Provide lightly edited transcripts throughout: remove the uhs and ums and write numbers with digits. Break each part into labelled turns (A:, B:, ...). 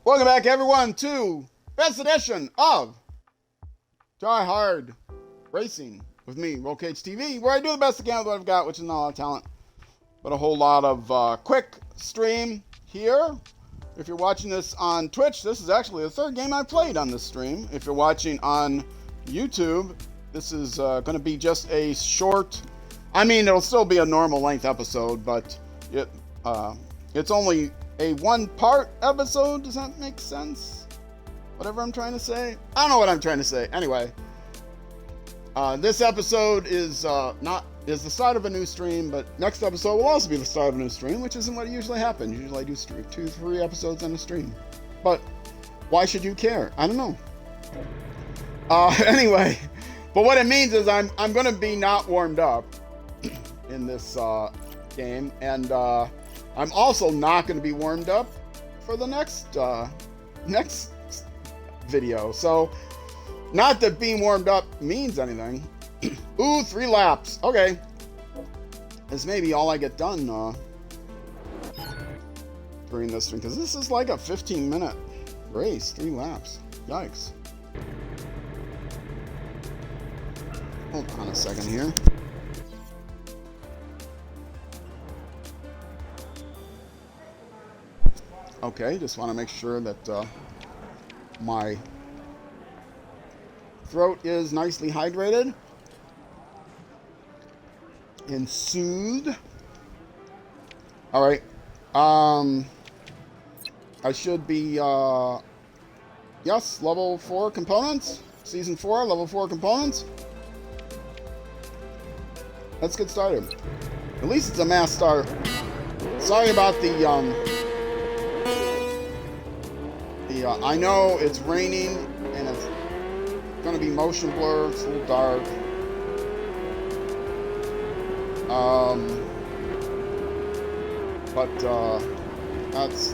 A: Welcome back, everyone, to best edition of Die Hard Racing with me, Roll Cage TV, where I do the best I can with what I've got, which is not a lot of talent, but a whole lot of quick stream here. If you're watching this on Twitch, this is actually the third game I played on this stream. If you're watching on YouTube, this is going to be just a short. I mean, it'll still be a normal length episode, but it's only a one-part episode. Does that make sense? Whatever I'm trying to say? I don't know what I'm trying to say. Anyway, this episode is the start of a new stream, but next episode will also be the start of a new stream, which isn't what usually happens. Usually I do 2-3 episodes on a stream. But why should you care? I don't know. Anyway, but what it means is I'm going to be not warmed up in this game, and I'm also not going to be warmed up for the next video. So, not that being warmed up means anything. Ooh, 3 laps. Okay. This may be all I get done during this thing, because this is like a 15-minute race. 3 laps. Yikes. Hold on a second here. Okay, just want to make sure that my throat is nicely hydrated and soothed. All right. I should be, yes, level 4 components. Season 4, level 4 components. Let's get started. At least it's a mass start. Sorry about I know it's raining and it's going to be motion blur. It's a little dark. But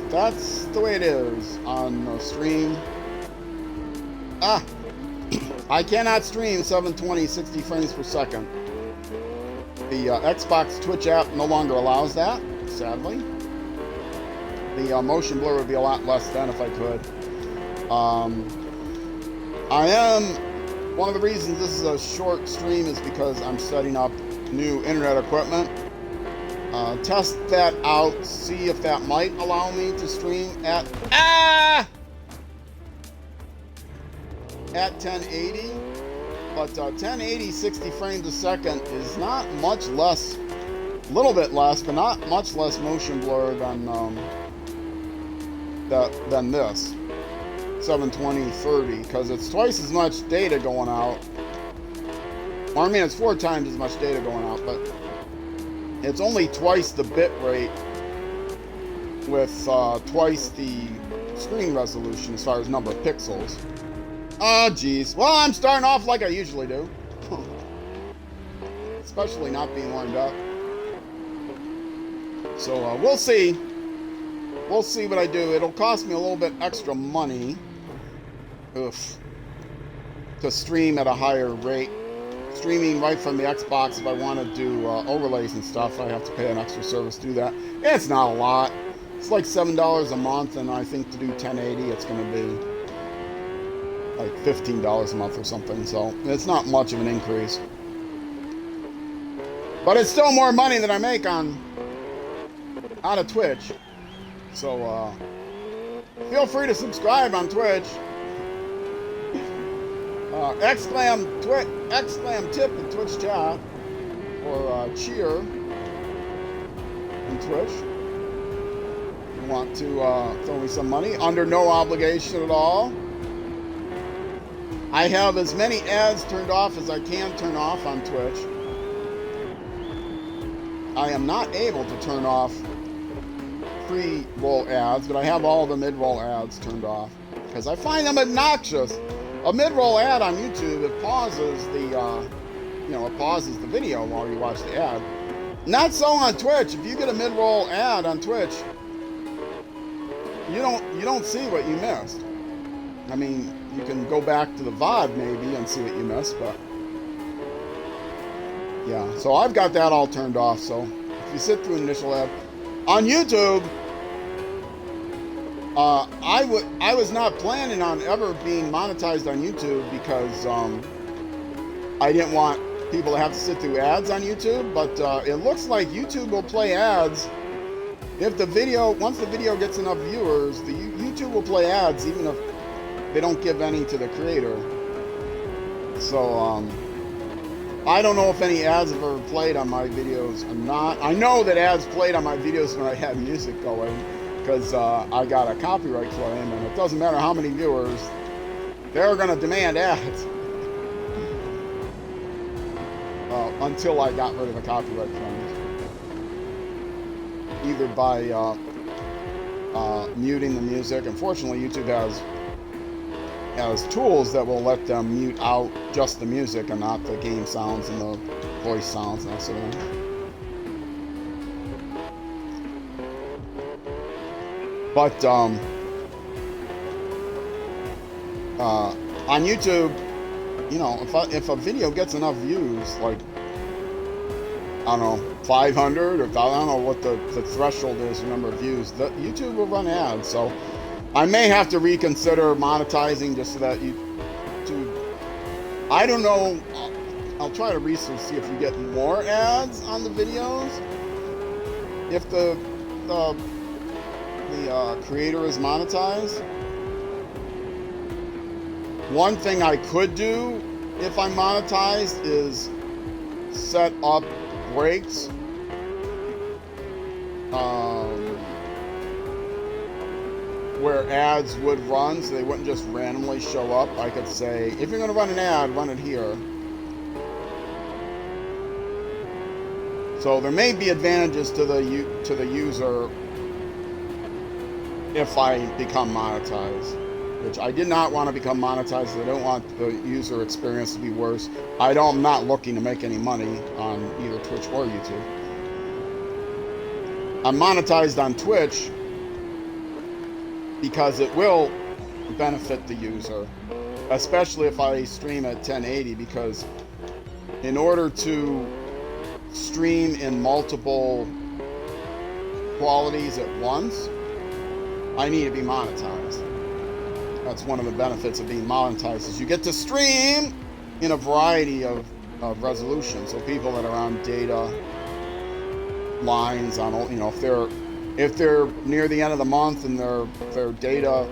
A: that's the way it is on the stream. I cannot stream 720 60 frames per second. The Xbox Twitch app no longer allows that, sadly. The motion blur would be a lot less than if I could. One of the reasons this is a short stream is because I'm setting up new internet equipment. Test that out, see if that might allow me to stream at 1080. But 1080 60 frames a second is not much less, a little bit less, but not much less motion blur than this 720 30, because it's twice as much data going out. Well, I mean, it's 4 times as much data going out, but it's only twice the bit rate with twice the screen resolution as far as number of pixels. Oh, geez. Well, I'm starting off like I usually do. Especially not being warmed up. So, we'll see. We'll see what I do. It'll cost me a little bit extra money. Oof. To stream at a higher rate. Streaming right from the Xbox, if I want to do overlays and stuff, I have to pay an extra service to do that. It's not a lot. It's like $7 a month, and I think to do 1080, it's going to be like $15 a month or something. So it's not much of an increase. But it's still more money than I make out of Twitch. So feel free to subscribe on Twitch. Exclam tip in Twitch chat, or cheer in Twitch. You want to throw me some money under no obligation at all. I have as many ads turned off as I can turn off on Twitch. I am not able to turn off pre-roll ads, but I have all the mid-roll ads turned off because I find them obnoxious. A mid-roll ad on YouTube, it pauses the video while you watch the ad. Not so on Twitch. If you get a mid-roll ad on Twitch, you don't see what you missed. I mean, you can go back to the VOD maybe and see what you missed, but yeah. So I've got that all turned off. So if you sit through an initial ad on YouTube, I was not planning on ever being monetized on YouTube because I didn't want people to have to sit through ads on YouTube. But it looks like YouTube will play ads if the video, once the video gets enough viewers, the YouTube will play ads even if they don't give any to the creator. So I don't know if any ads have ever played on my videos or not. I know that ads played on my videos when I had music going, because I got a copyright claim, and it doesn't matter how many viewers, they're going to demand ads until I got rid of the copyright claims, either by muting the music. Unfortunately, YouTube has tools that will let them mute out just the music and not the game sounds and the voice sounds and that sort of thing. But on YouTube, you know, if a video gets enough views, like, I don't know, 500 or I don't know what the threshold is, the number of views, YouTube will run ads. So I may have to reconsider monetizing just so that YouTube, I don't know, I'll try to research, see if you get more ads on the videos if the creator is monetized. One thing I could do if I'm monetized is set up breaks where ads would run, so they wouldn't just randomly show up. I could say, if you're going to run an ad, run it here. So there may be advantages to the user if I become monetized, which I did not want to become monetized. I don't want the user experience to be worse. I'm not looking to make any money on either Twitch or YouTube. I'm monetized on Twitch because it will benefit the user, especially if I stream at 1080, because in order to stream in multiple qualities at once, I need to be monetized. That's one of the benefits of being monetized, is you get to stream in a variety of resolutions. So people that are on data lines, on, you know, if they're near the end of the month and their data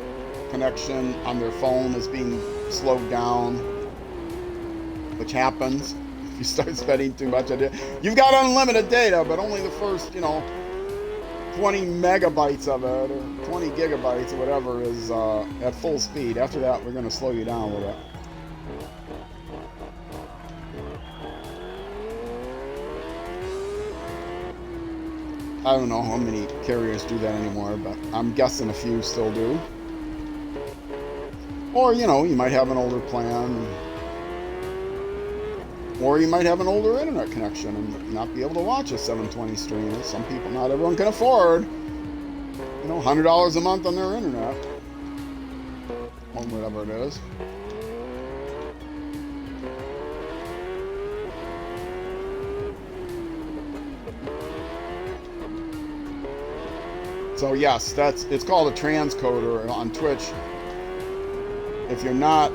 A: connection on their phone is being slowed down, which happens if you start spending too much on it. You've got unlimited data, but only the first, you know, 20 megabytes of it, or 20 gigabytes, or whatever, is at full speed. After that, we're going to slow you down with it. I don't know how many carriers do that anymore, but I'm guessing a few still do. Or, you know, you might have an older plan, or you might have an older internet connection and not be able to watch a 720 stream. Some people, not everyone can afford, you know, $100 a month on their internet, or whatever it is. So yes, it's called a transcoder on Twitch. If you're not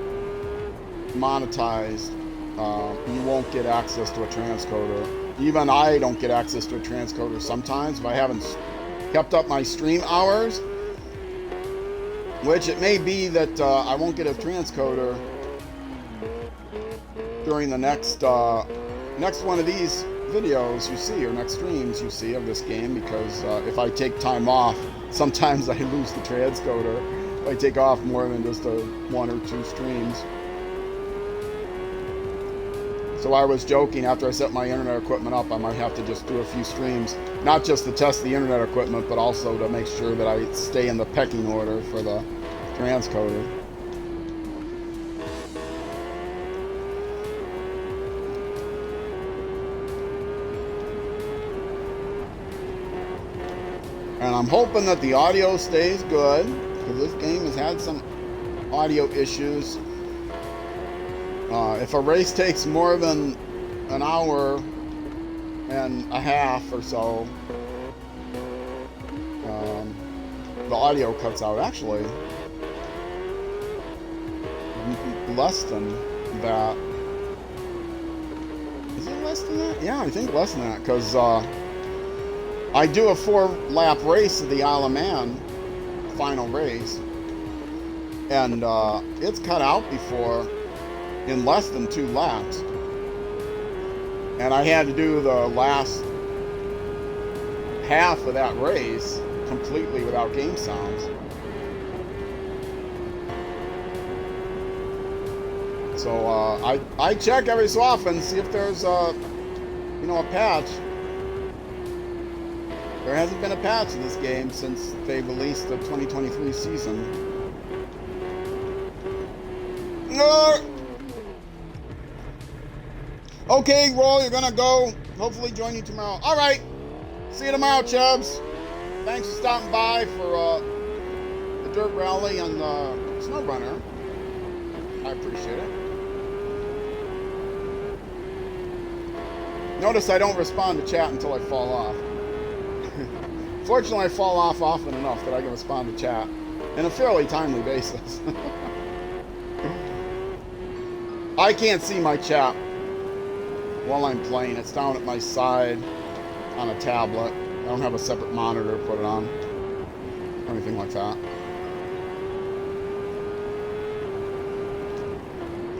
A: monetized, you won't get access to a transcoder. Even I don't get access to a transcoder sometimes if I haven't kept up my stream hours, which it may be that I won't get a transcoder during the next one of these videos you see, or next streams you see of this game, because if I take time off, sometimes I lose the transcoder if I take off more than just 1 or 2 streams. So I was joking, after I set my internet equipment up, I might have to just do a few streams, not just to test the internet equipment, but also to make sure that I stay in the pecking order for the transcoder. And I'm hoping that the audio stays good, because this game has had some audio issues. If a race takes more than an hour and a half or so, the audio cuts out. Actually, less than that. Is it less than that? Yeah, I think less than that, because I do a 4-lap race of the Isle of Man final race, and it's cut out before in less than 2 laps, and I had to do the last half of that race completely without game sounds. So I check every so often, see if there's a patch. There hasn't been a patch in this game since they released the 2023 season. Okay, Roll, you're gonna go. Hopefully join you tomorrow. All right. See you tomorrow, Chubbs. Thanks for stopping by for the Dirt Rally and the Snow Runner. I appreciate it. Notice I don't respond to chat until I fall off. Fortunately, I fall off often enough that I can respond to chat in a fairly timely basis. I can't see my chat while I'm playing. It's down at my side on a tablet. I don't have a separate monitor to put it on or anything like that.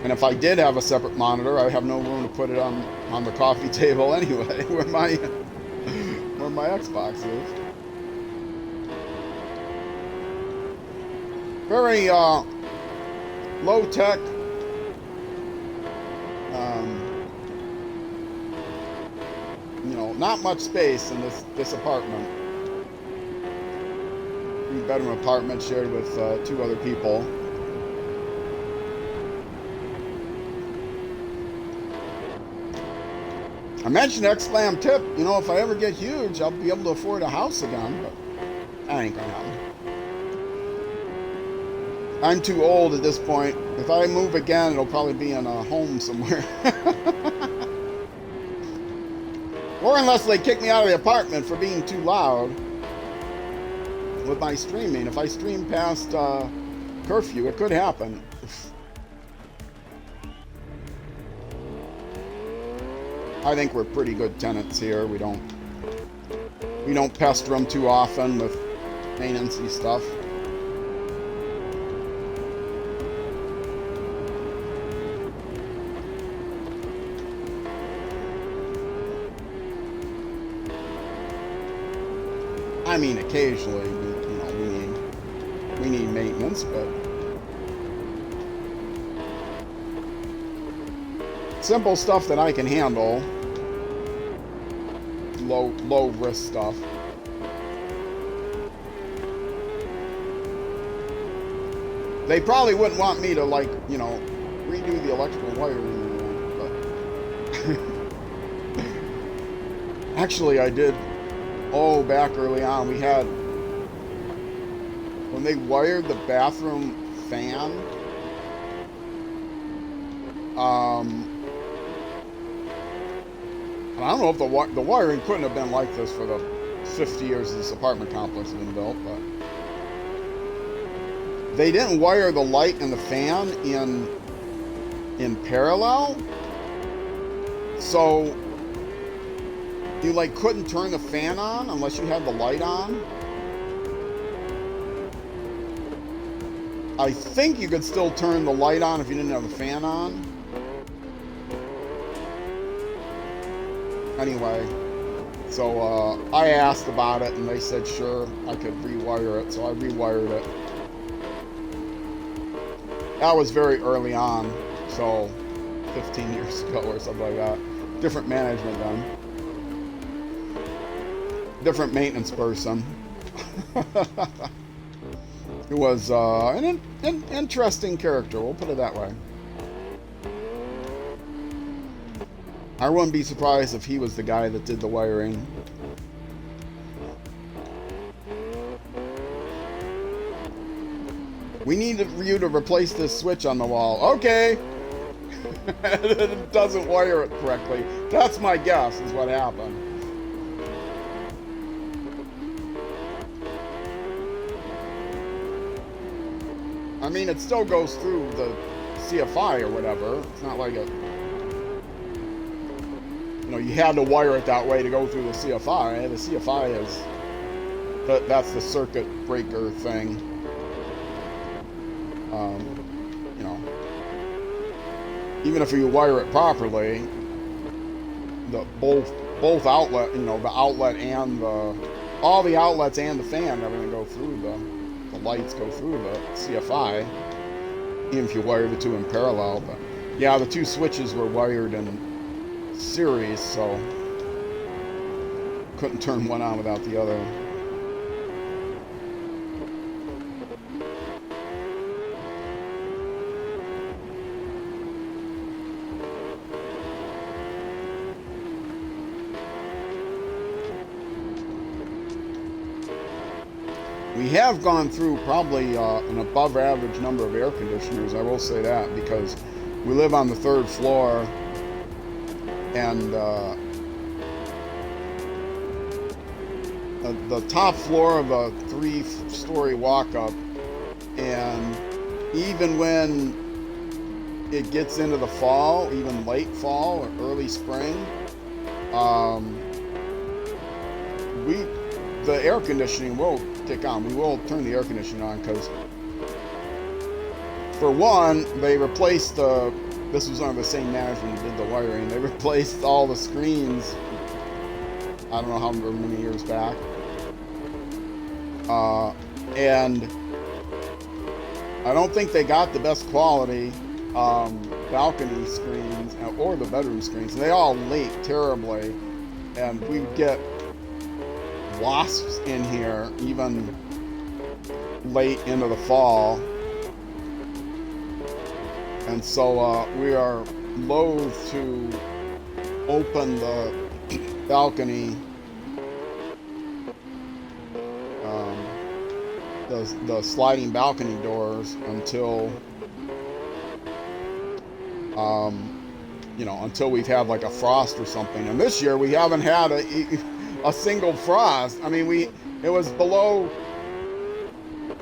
A: And if I did have a separate monitor, I have no room to put it on the coffee table anyway, where my Xbox is. Very low tech. Not much space in this apartment. 3-bedroom apartment shared with 2 other people. I mentioned X-Slam tip. If I ever get huge, I'll be able to afford a house again, but that ain't gonna happen. I'm too old at this point. If I move again, it'll probably be in a home somewhere. Or unless they kick me out of the apartment for being too loud with my streaming. If I stream past curfew, it could happen. I think we're pretty good tenants here. We don't pester them too often with maintenance-y stuff. I mean, occasionally, we need maintenance, but simple stuff that I can handle. Low risk stuff. They probably wouldn't want me to redo the electrical wiring, but actually I did. Back early on, we had, when they wired the bathroom fan, and I don't know if the wiring couldn't have been like this for the 50 years this apartment complex has been built, but they didn't wire the light and the fan in parallel, so you couldn't turn the fan on unless you had the light on. I think you could still turn the light on if you didn't have the fan on. Anyway, so I asked about it and they said sure, I could rewire it, so I rewired it. That was very early on, so 15 years ago or something like that. Different management then. Different maintenance person. It was an interesting character, we'll put it that way. I wouldn't be surprised if he was the guy that did the wiring. We need you to replace this switch on the wall. Okay. It doesn't wire it correctly. That's my guess is what happened. I mean, it still goes through the CFI or whatever. It's not like you had to wire it that way to go through the CFI. The CFI is, that's the circuit breaker thing. Even if you wire it properly, both outlet, the outlet and all the outlets and the fan, everything go through the lights go through the CFI, even if you wire the two in parallel. But yeah, the two switches were wired in series, so couldn't turn one on without the other. We have gone through probably an above average number of air conditioners, I will say that, because we live on the 3rd floor, and the top floor of a 3-story walk-up, and even when it gets into the fall, even late fall or early spring, the air conditioning will kick on. We will turn the air conditioning on because, for one, they replaced this was under the same management who did the wiring. They replaced all the screens, I don't know how many years back. And I don't think they got the best quality balcony screens or the bedroom screens. They all leak terribly, and we would get wasps in here even late into the fall, and so we are loath to open the balcony, the sliding balcony doors until until we've had like a frost or something. And this year we haven't had a single frost. I mean, it was below,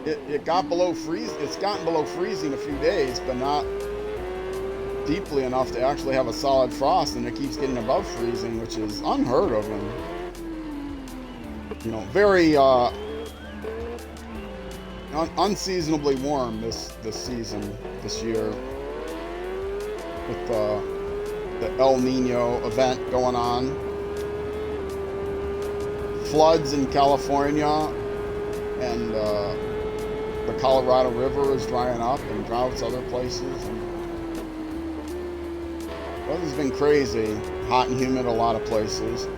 A: it got below freeze. It's gotten below freezing a few days, but not deeply enough to actually have a solid frost, and it keeps getting above freezing, which is unheard of, and very unseasonably warm this year, with the El Nino event going on. Floods in California, and the Colorado River is drying up, and droughts other places. Weather's been crazy, hot and humid a lot of places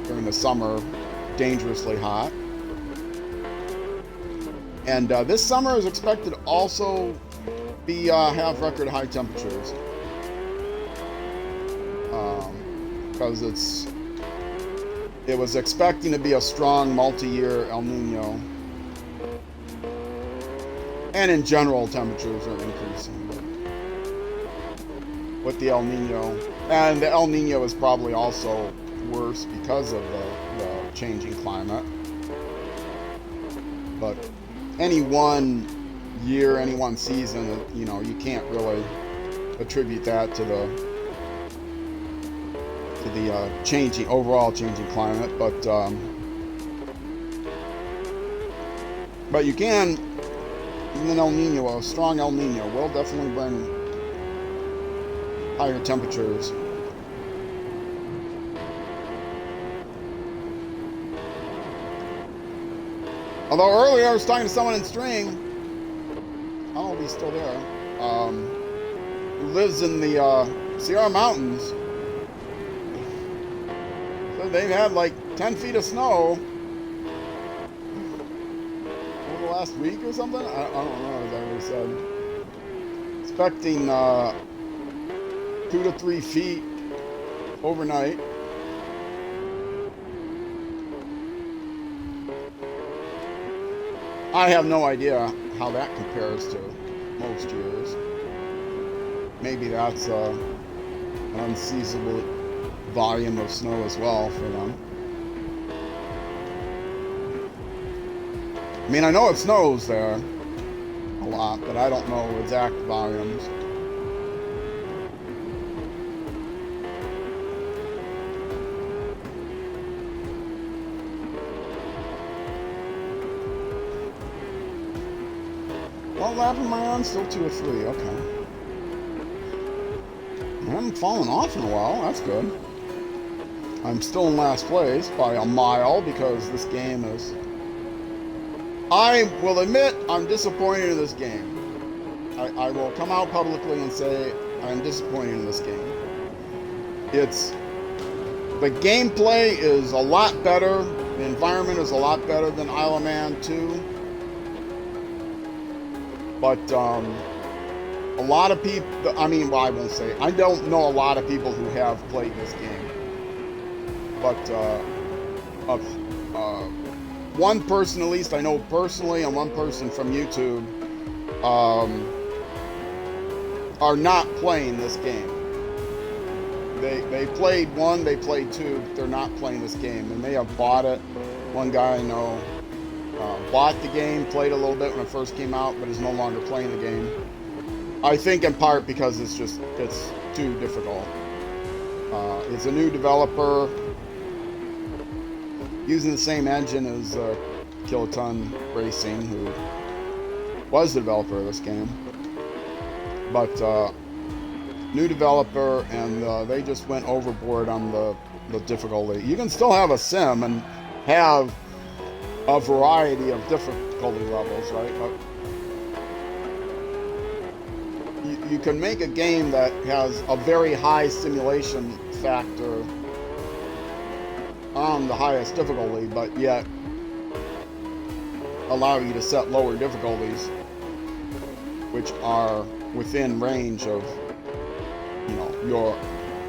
A: during the summer, dangerously hot. And this summer is expected to also have record high temperatures, because it was expecting to be a strong multi-year El Nino, and in general temperatures are increasing with the El Nino, and the El Nino is probably also worse because of the changing climate. But any one year, any one season, you can't really attribute that to the overall changing climate, but you can, even an El Nino, a strong El Nino will definitely bring higher temperatures. Although earlier I was talking to someone in stream, I don't know if he's still there, who lives in the Sierra Mountains. So they've had like 10 feet of snow over the last week or something. I don't know, as I already said. Expecting 2 to 3 feet overnight. I have no idea how that compares to most years. Maybe that's an unseasonable volume of snow as well for them. I mean, I know it snows there. a lot, but I don't know exact volumes. What lap am I on? Still 2 or 3. Okay. I haven't fallen off in a while. That's good. I'm still in last place by a mile because this game is... I will admit I'm disappointed in this game. I will come out publicly and say I'm disappointed in this game. The gameplay is a lot better. The environment is a lot better than Isle of Man 2. But a lot of people, I mean, well, I won't say, I don't know a lot of people who have played this game. But one person at least I know personally and one person from YouTube are not playing this game. They played 1, they played 2, but they're not playing this game. They may have bought it. One guy I know bought the game, played a little bit when it first came out, but is no longer playing the game. I think in part because it's too difficult. It's a new developer using the same engine as Kiloton Racing, who was the developer of this game. But new developer, and they just went overboard on the difficulty. You can still have a sim and have a variety of difficulty levels, right? But you can make a game that has a very high simulation factor on the highest difficulty, but yet allow you to set lower difficulties, which are within range of, you know, your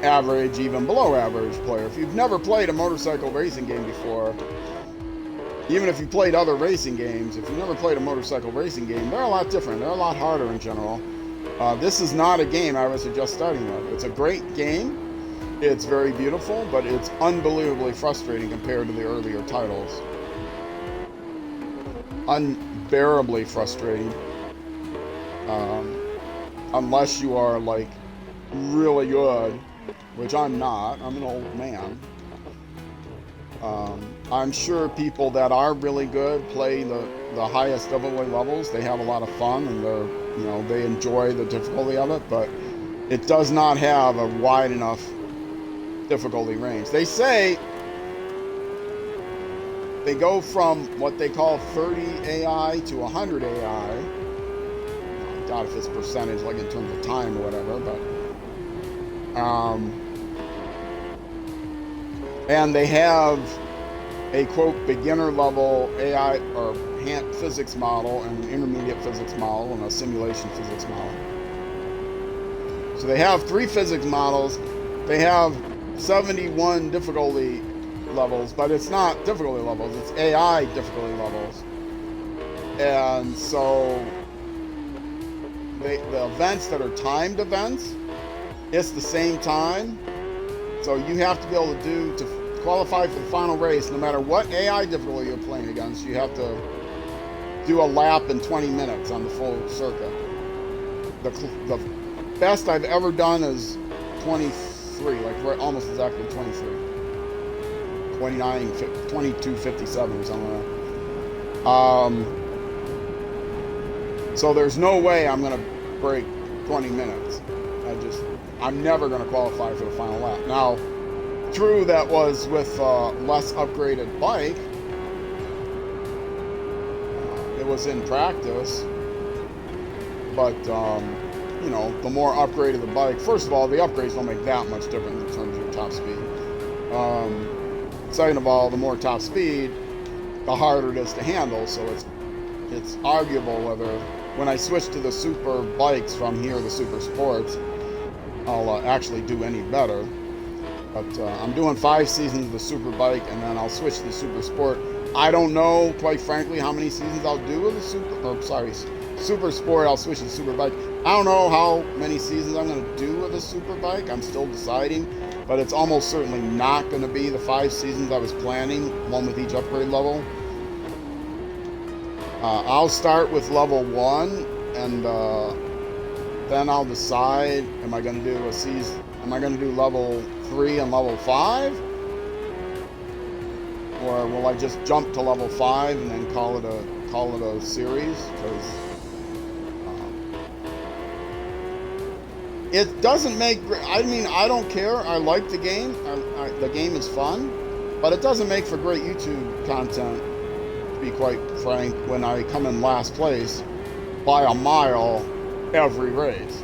A: average, even below average player. If you've never played a motorcycle racing game before, even if you played other racing games, if you've never played a motorcycle racing game, they're a lot different. They're a lot harder in general. This is not a game I would suggest starting with. It's a great game. It's very beautiful, but it's unbelievably frustrating compared to the earlier titles. Unbearably frustrating. Unless you are, like, really good, which I'm not. I'm an old man. I'm sure people that are really good play the highest difficulty levels. They have a lot of fun and they enjoy the difficulty of it, but it does not have a wide enough difficulty range. They say they go from what they call 30 AI to 100 AI. I doubt if it's percentage, like in terms of time or whatever, but and they have a quote beginner level AI or physics model and an intermediate physics model and a simulation physics model. So they have 3 physics models. They have 71 difficulty levels, but it's not difficulty levels, it's AI difficulty levels. And so the events that are timed events, it's the same time. So you have to be able to qualify for the final race, no matter what AI difficulty you're playing against, you have to do a lap in 20 minutes on the full circuit. The best I've ever done is 23, like almost exactly 23. 29, 22, 57 or something like that. So there's no way I'm going to break 20 minutes. I'm never going to qualify for the final lap. Now, true, that was with a less upgraded bike. It was in practice, but the more upgraded the bike, first of all, the upgrades don't make that much difference in terms of your top speed. Second of all, the more top speed, the harder it is to handle. So it's arguable whether when I switch to the super bikes from here, the super sports, I'll actually do any better. But I'm doing 5 seasons of the super bike, and then I'll switch to the super sport. I don't know, quite frankly, how many seasons I'll do with the super sport. I'll switch to the super bike. I don't know how many seasons I'm going to do with the super bike. I'm still deciding, but it's almost certainly not going to be the 5 seasons I was planning, one with each upgrade level. I'll start with level 1 and then I'll decide, am I going to do a season? Am I going to do level 3 and level 5? Or will I just jump to level 5 and then call it a series? Because it doesn't make. I mean, I don't care. I like the game. The game is fun, but it doesn't make for great YouTube content. To be quite frank, when I come in last place by a mile every race.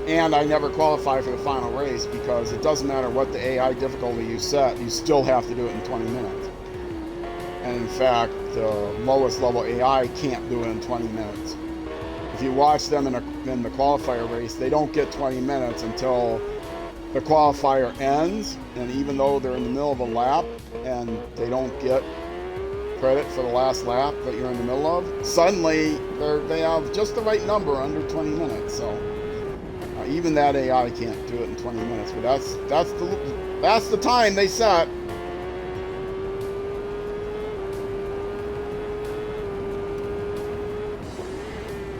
A: And I never qualify for the final race because it doesn't matter what the AI difficulty you set, you still have to do it in 20 minutes. And in fact, the lowest level AI can't do it in 20 minutes. If you watch them in the qualifier race, they don't get 20 minutes until the qualifier ends, and even though they're in the middle of a lap and they don't get credit for the last lap that you're in the middle of, suddenly they have just the right number under 20 minutes. So even that AI can't do it in 20 minutes, but that's the time they set.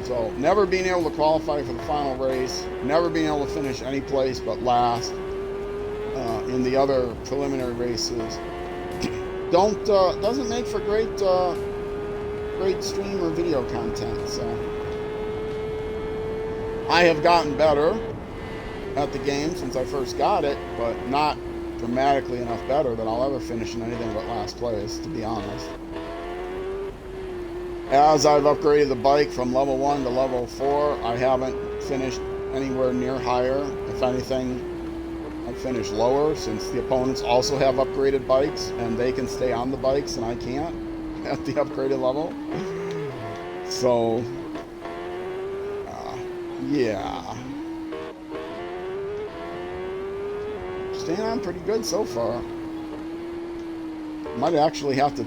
A: So never being able to qualify for the final race, never being able to finish any place but last in the other preliminary races, doesn't make for great stream or video content. So I have gotten better at the game since I first got it, but not dramatically enough better that I'll ever finish in anything but last place, to be honest. As I've upgraded the bike from level 1 to level 4, I haven't finished anywhere near higher. If anything, I've finished lower, since the opponents also have upgraded bikes and they can stay on the bikes and I can't at the upgraded level. So yeah, staying on pretty good so far. Might actually have to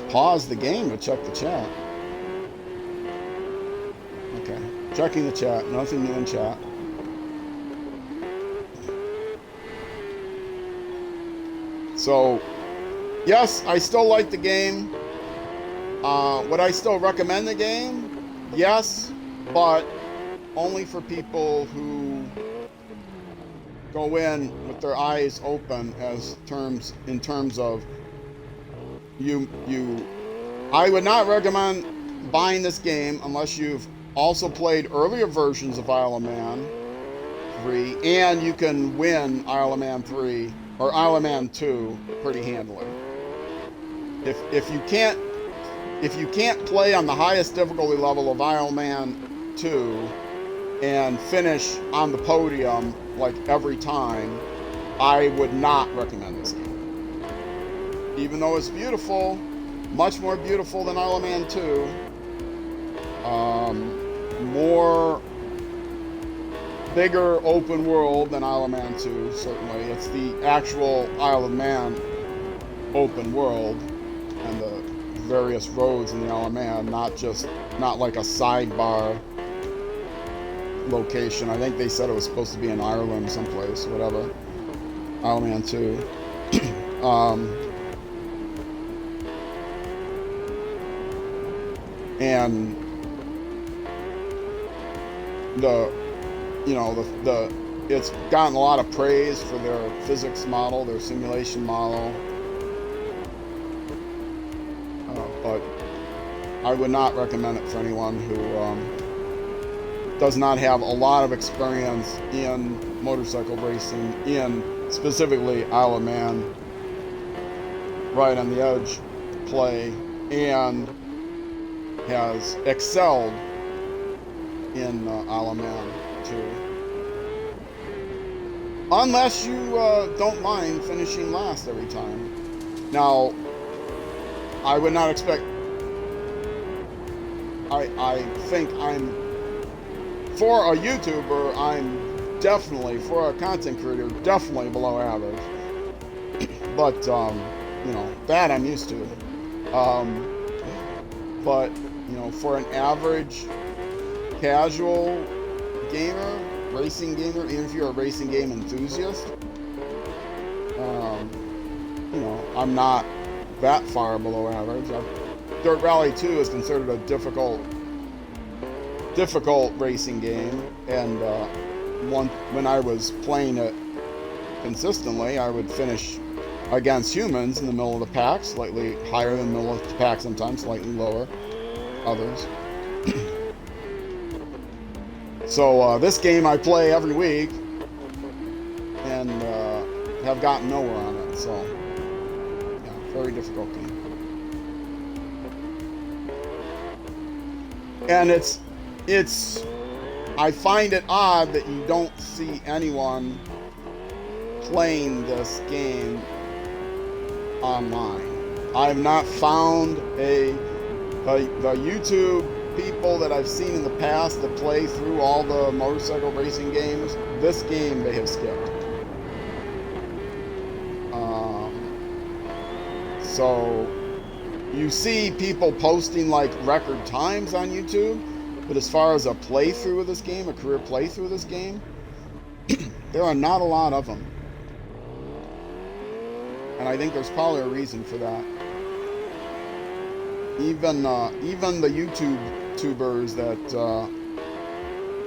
A: pause the game to check the chat. Okay, checking the chat. Nothing new in chat. So yes, I still like the game. Would I still recommend the game? Yes, but only for people who go in with their eyes open in terms of I would not recommend buying this game unless you've also played earlier versions of Isle of Man 3 and you can win Isle of Man 3 or Isle of Man 2 pretty handily. If you can't play on the highest difficulty level of Isle of Man 2 and finish on the podium like every time, I would not recommend this game. Even though it's beautiful, much more beautiful than Isle of Man 2, bigger open world than Isle of Man 2, certainly. It's the actual Isle of Man open world and the various roads in the Isle of Man, not like a sidebar location. I think they said it was supposed to be in Ireland someplace, whatever. Isle of Man 2. And it's gotten a lot of praise for their physics model, their simulation model. But I would not recommend it for anyone who does not have a lot of experience in motorcycle racing, in specifically Isle of Man, right on the edge play, and has excelled in Isle of Man too. Unless you don't mind finishing last every time. Now, I would not expect. I think for a YouTuber, I'm definitely, for a content creator, definitely below average. But that I'm used to. But for an average casual gamer, racing gamer, even if you're a racing game enthusiast, I'm not that far below average. Dirt Rally 2 is considered a difficult racing game, and when I was playing it consistently, I would finish against humans in the middle of the pack, slightly higher than the middle of the pack sometimes, slightly lower others. So this game I play every week, and have gotten nowhere on it. So yeah, very difficult game. And I find it odd that you don't see anyone playing this game online. I have not found the YouTube people that I've seen in the past that play through all the motorcycle racing games. This game they have skipped. So you see people posting like record times on YouTube, but as far as a playthrough of this game, a career playthrough of this game, there are not a lot of them. And I think there's probably a reason for that. Even the YouTubers that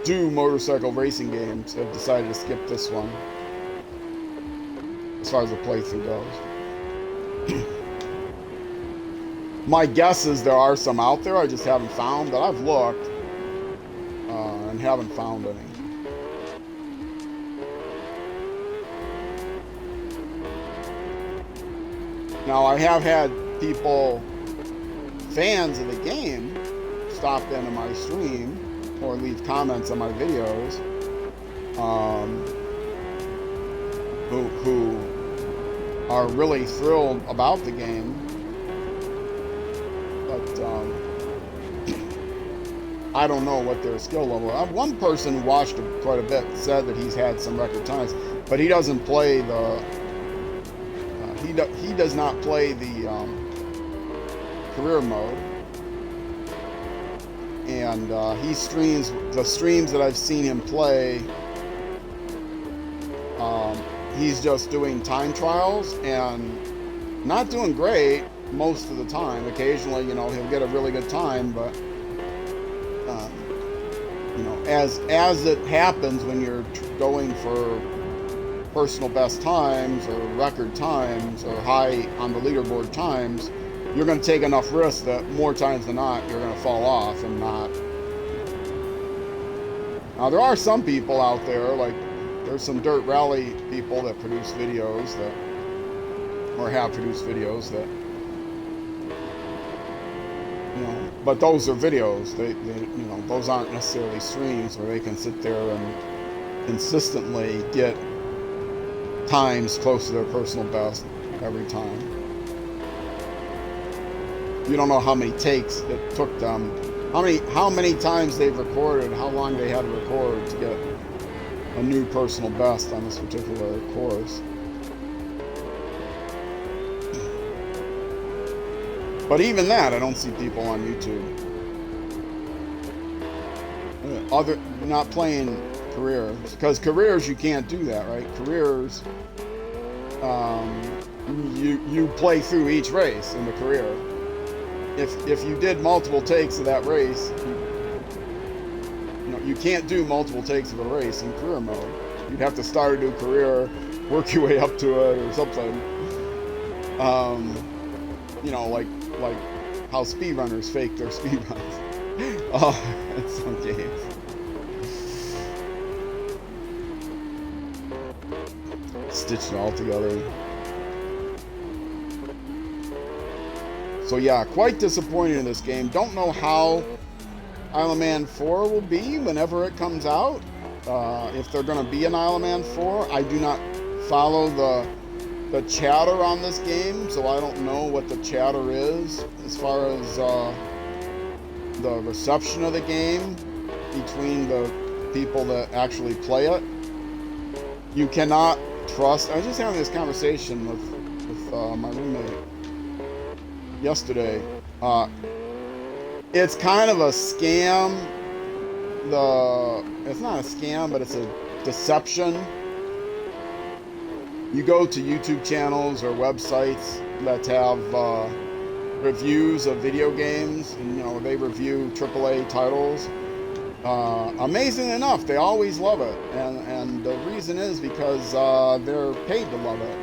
A: do motorcycle racing games have decided to skip this one, as far as the playthrough goes. My guess is there are some out there I just haven't found, but I've looked and haven't found any. Now, I have had people, fans of the game, stop into my stream or leave comments on my videos who are really thrilled about the game. But I don't know what their skill level is. One person who watched it quite a bit said that he's had some record times, but he doesn't play the... He does not play the career mode, and he streams the streams that I've seen him play. He's just doing time trials and not doing great most of the time. Occasionally, he'll get a really good time, but as it happens when you're going for personal best times or record times or high on the leaderboard times, you're going to take enough risks that more times than not you're going to fall off and not. Now there are some people out there, like there's some dirt rally people that produce videos that, or have produced videos that, but those are videos. They those aren't necessarily streams where they can sit there and consistently get times close to their personal best every time. You don't know how many takes it took them, how many times they've recorded, how long they had to record to get a new personal best on this particular course. But even that, I don't see people on YouTube. Not playing careers, because careers you can't do that, right? Careers, you play through each race in the career. If you did multiple takes of that race, you can't do multiple takes of a race in career mode. You'd have to start a new career, work your way up to it or something. Like how speedrunners fake their speed runs. In some games. Stitched it all together. So yeah, quite disappointed in this game. Don't know how Isle of Man 4 will be whenever it comes out. If they're going to be an Isle of Man 4, I do not follow the chatter on this game, so I don't know what the chatter is as far as the reception of the game between the people that actually play it. You cannot trust. I was just having this conversation with my roommate yesterday. It's kind of a scam. It's not a scam, but it's a deception. You go to YouTube channels or websites that have reviews of video games, and they review AAA titles. Amazing enough, they always love it, and the reason is because they're paid to love it.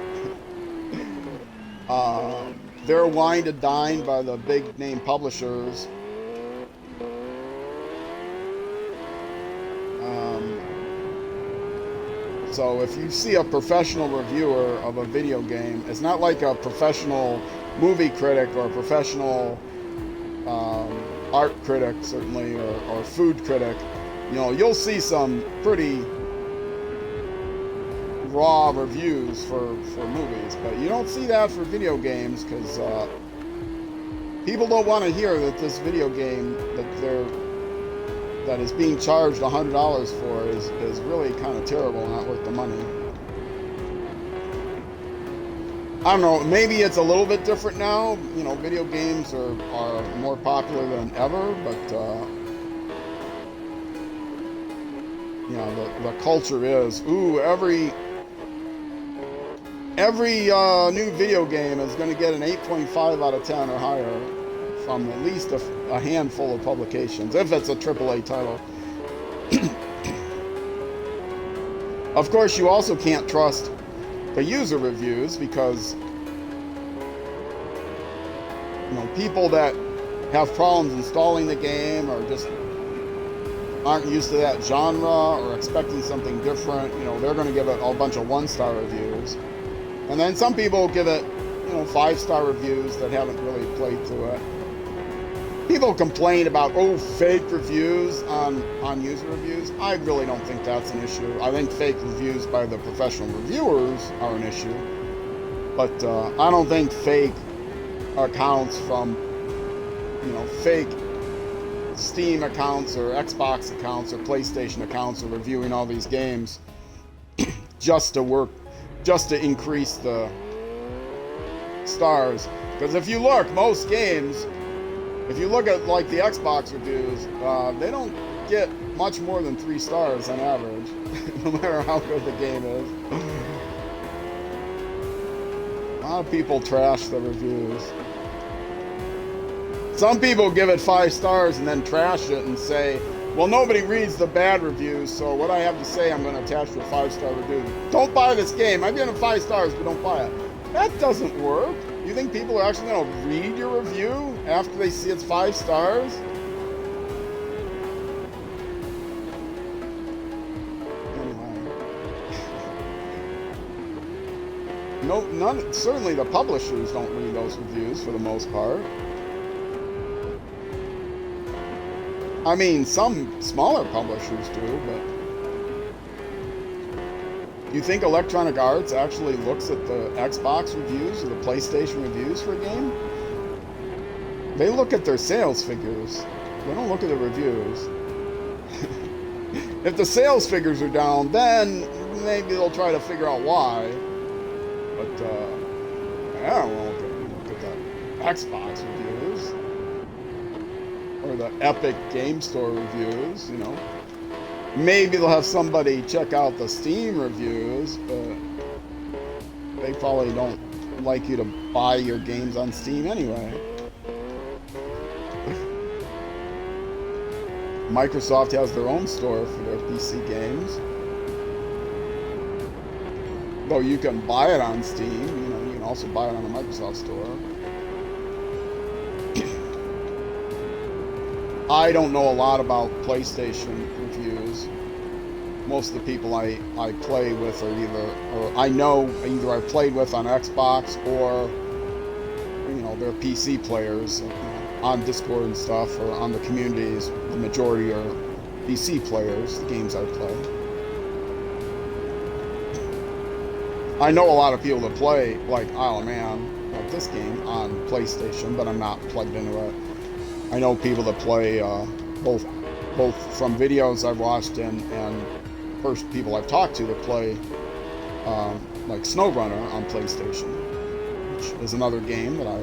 A: They're wined and dined by the big name publishers. So if you see a professional reviewer of a video game, it's not like a professional movie critic or a professional art critic, certainly, or food critic. You'll see some pretty raw reviews for movies, but you don't see that for video games, because people don't want to hear that this video game that is being charged $100 for is really kind of terrible, not worth the money. I don't know, maybe it's a little bit different now. Video games are more popular than ever, but the culture is, every new video game is going to get an 8.5 out of 10 or higher from at least a handful of publications, if it's a AAA title. Of course, you also can't trust the user reviews, because people that have problems installing the game, or just aren't used to that genre, or expecting something different, they're going to give it a bunch of 1-star reviews. And then some people give it 5-star reviews that haven't really played through it. People complain about fake reviews on user reviews. I really don't think that's an issue. I think fake reviews by the professional reviewers are an issue, but I don't think fake accounts from fake Steam accounts or Xbox accounts or PlayStation accounts are reviewing all these games just to increase the stars. Because if you look, most games, if you look at like the Xbox reviews, they don't get much more than 3 stars on average, no matter how good the game is. A lot of people trash the reviews. Some people give it 5 stars and then trash it and say, well, nobody reads the bad reviews, so what I have to say I'm going to attach to a 5-star review. Don't buy this game. I'm giving it 5 stars, but don't buy it. That doesn't work. You think people are actually going to read your review after they see it's 5 stars? Anyway. Certainly the publishers don't read those reviews for the most part. I mean, some smaller publishers do, but you think Electronic Arts actually looks at the Xbox reviews or the PlayStation reviews for a game? They look at their sales figures. They don't look at the reviews. If the sales figures are down, then maybe they'll try to figure out why. But I don't want to look at the Xbox reviews. Or the Epic Game Store reviews, Maybe they'll have somebody check out the Steam reviews, but they probably don't like you to buy your games on Steam anyway. Microsoft has their own store for their PC games. Though you can buy it on Steam, you can also buy it on the Microsoft store. I don't know a lot about PlayStation reviews. Most of the people I play with are either I've played with on Xbox, or they're PC players on Discord and stuff, or on the communities. The majority are PC players, the games I play. I know a lot of people that play like Isle of Man, like this game, on PlayStation, but I'm not plugged into it. I know people that play both from videos I've watched and first people I've talked to that play like SnowRunner on PlayStation, which is another game that I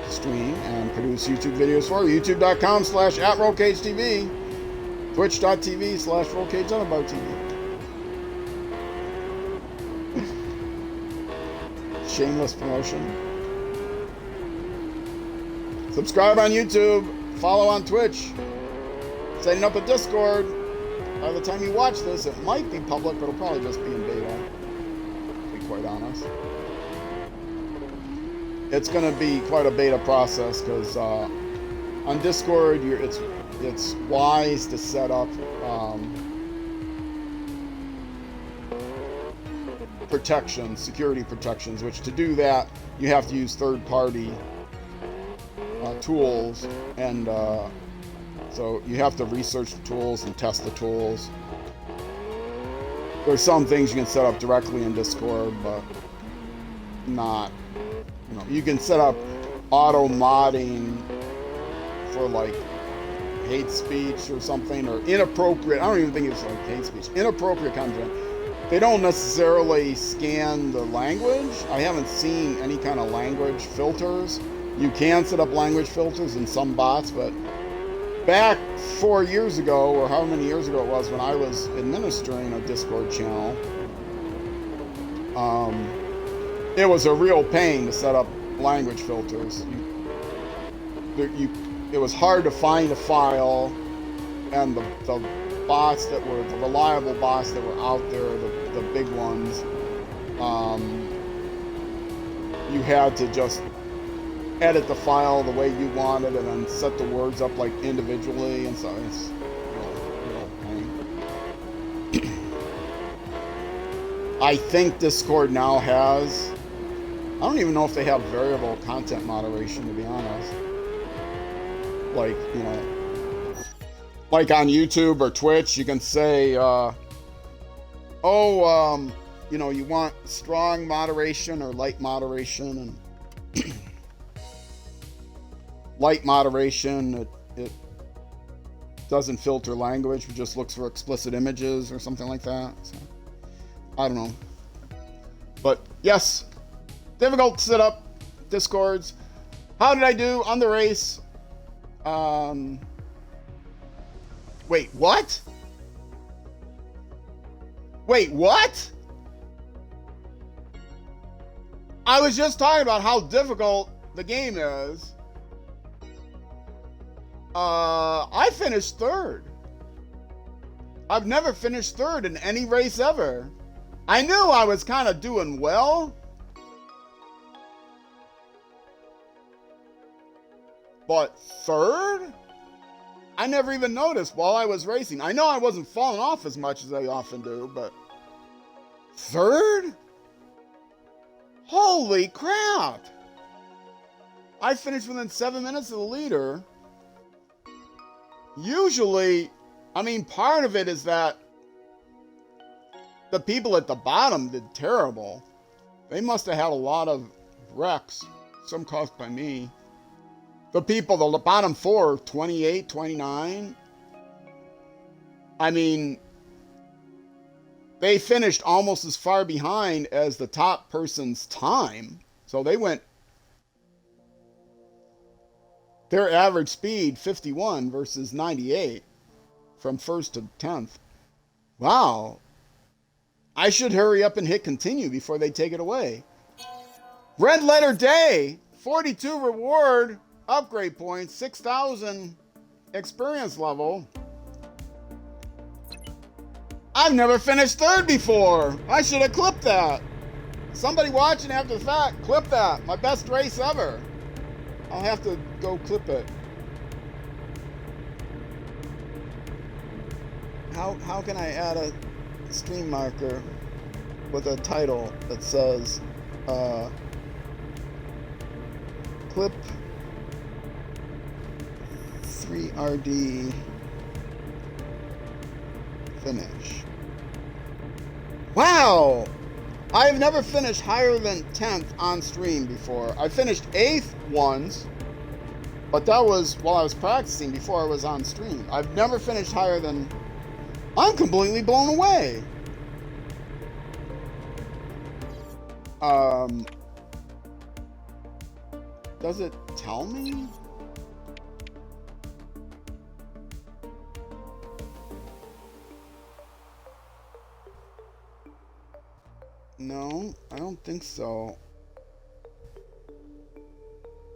A: stream and produce YouTube videos for. YouTube.com/@RollCageTV, Twitch.tv/RollCageTV. Shameless promotion. Subscribe on YouTube. Follow on Twitch. Setting up a Discord. By the time you watch this, it might be public, but it'll probably just be in beta, to be quite honest. It's going to be quite a beta process, because on Discord, it's wise to set up protections, security protections, which to do that, you have to use third-party tools, and so you have to research the tools and test the tools. There's some things you can set up directly in Discord, but not, you can set up auto modding for like hate speech or something, or inappropriate, I don't even think it's like hate speech, inappropriate content. They don't necessarily scan the language. I haven't seen any kind of language filters. You can set up language filters in some bots, but back 4 years ago, or how many years ago it was, when I was administering a Discord channel, it was a real pain to set up language filters. It was hard to find a file, and the bots that were, the reliable bots that were out there, the big ones, you had to just edit the file the way you wanted and then set the words up like individually, and so it's real pain. I think Discord now has, I don't even know if they have variable content moderation, to be honest. Like, like on YouTube or Twitch, you can say, you want strong moderation or light moderation, and light moderation, it doesn't filter language, it just looks for explicit images or something like that. So, I don't know. But yes, difficult to set up Discords. How did I do on the race? Wait, what? Wait, what? I was just talking about how difficult the game is. I finished third. I've never finished third in any race ever. I knew I was kind of doing well, but third? I never even noticed while I was racing. I know I wasn't falling off as much as I often do, but third? Holy crap! I finished within 7 minutes of the leader. Usually, I mean, part of it is that the people at the bottom did terrible. They must have had a lot of wrecks, some caused by me. The people, the bottom four, 28, 29. I mean, they finished almost as far behind as the top person's time. So they went, their average speed, 51 versus 98 from 1st to 10th. Wow. I should hurry up and hit continue before they take it away. Red letter day, 42 reward, upgrade points, 6,000 experience level. I've never finished third before. I should have clipped that. Somebody watching after the fact, clip that. My best race ever. I'll have to go clip it. How can I add a stream marker with a title that says clip 3RD finish? Wow! I've never finished higher than 10th on stream before. I finished 8th once, but that was while I was practicing before I was on stream. I've never finished higher than... I'm completely blown away. Does it tell me? No, I don't think so.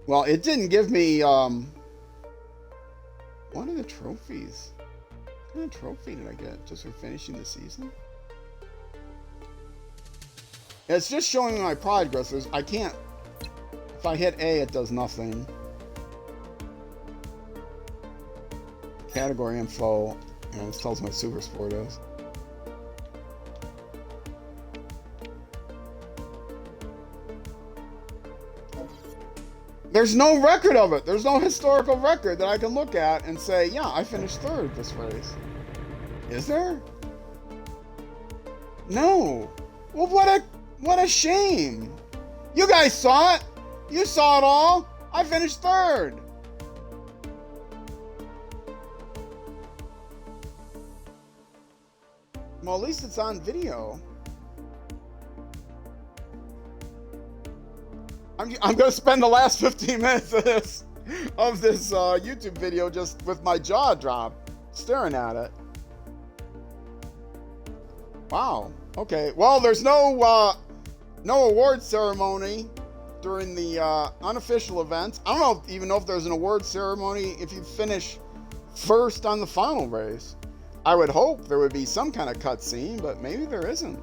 A: Well, it didn't give me one of the trophies. What kind of trophy did I get just for finishing the season? It's just showing me my progress. I can't. If I hit A, it does nothing. Category info, and it tells me what Supersport is. There's no record of it. There's no historical record that I can look at and say, yeah, I finished third this race. Is there? No. Well, what a shame. You guys saw it. You saw it all. I finished third. Well, at least it's on video. I'm going to spend the last 15 minutes of this YouTube video just with my jaw dropped, staring at it. Wow. Okay. Well, there's no award ceremony during the unofficial events. I don't even know if there's an award ceremony if you finish first on the final race. I would hope there would be some kind of cutscene, but maybe there isn't.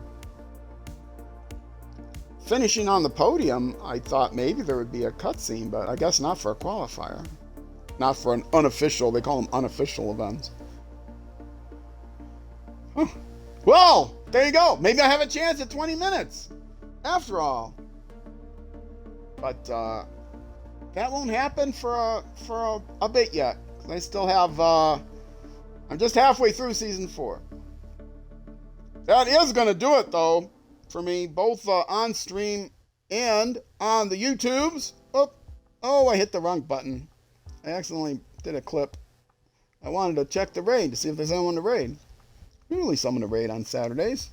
A: Finishing on the podium, I thought maybe there would be a cutscene, but I guess not for a qualifier. Not for an unofficial, they call them unofficial events. Huh. Well, there you go. Maybe I have a chance at 20 minutes, after all. But that won't happen for a bit yet. I still have, I'm just halfway through season 4. That is going to do it, though, for me, both on stream and on the YouTubes. Oh, I hit the wrong button. I accidentally did a clip. I wanted to check the raid to see if there's anyone to raid. Usually someone to raid on Saturdays.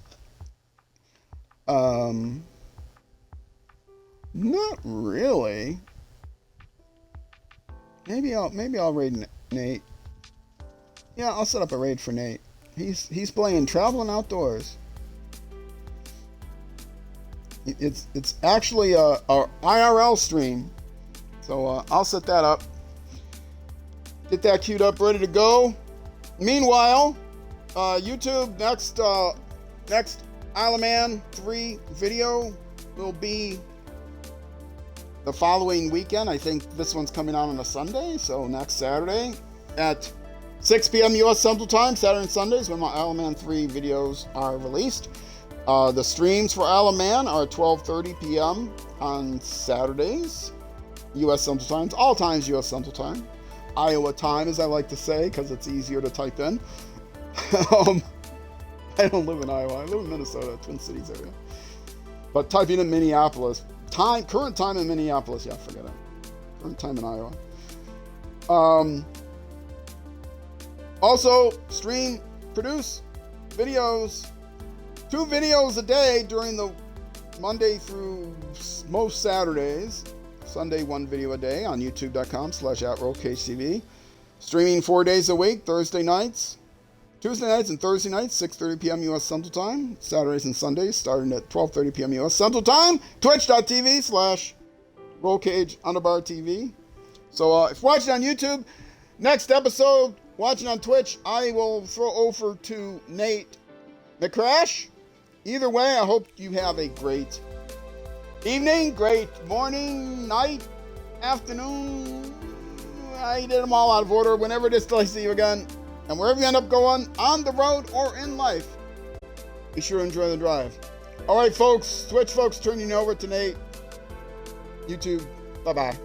A: Not really. Maybe I'll raid Nate. Yeah, I'll set up a raid for Nate. He's playing Traveling Outdoors. It's actually a IRL stream, so I'll set that up. Get that queued up, ready to go. Meanwhile, YouTube next Isle of Man 3 video will be the following weekend. I think this one's coming out on a Sunday, so next Saturday at 6 p.m. U.S. Central Time, Saturday and Sundays when my Isle of Man 3 videos are released. The streams for Isle of Man are 12:30 p.m. on Saturdays, U.S. Central Time. All times U.S. Central Time. Iowa time, as I like to say, because it's easier to type in. I don't live in Iowa. I live in Minnesota, Twin Cities area. But typing in Minneapolis, current time in Minneapolis, yeah, forget it. Current time in Iowa. Also, stream, produce videos. 2 videos a day during the Monday through most Saturdays. Sunday, 1 video a day on youtube.com/@RollCageTV. Streaming 4 days a week, Tuesday nights and Thursday nights, 6:30 p.m. U.S. Central Time. Saturdays and Sundays starting at 12:30 p.m. U.S. Central Time. Twitch.tv/RollCage_TV. So if you're watching on YouTube, next episode, watching on Twitch, I will throw over to Nate McCrash. Either way, I hope you have a great evening, great morning, night, afternoon. I did them all out of order. Whenever it is till I see you again. And wherever you end up going, on the road or in life, be sure to enjoy the drive. All right, folks, Twitch folks, turning over to Nate. YouTube, bye-bye.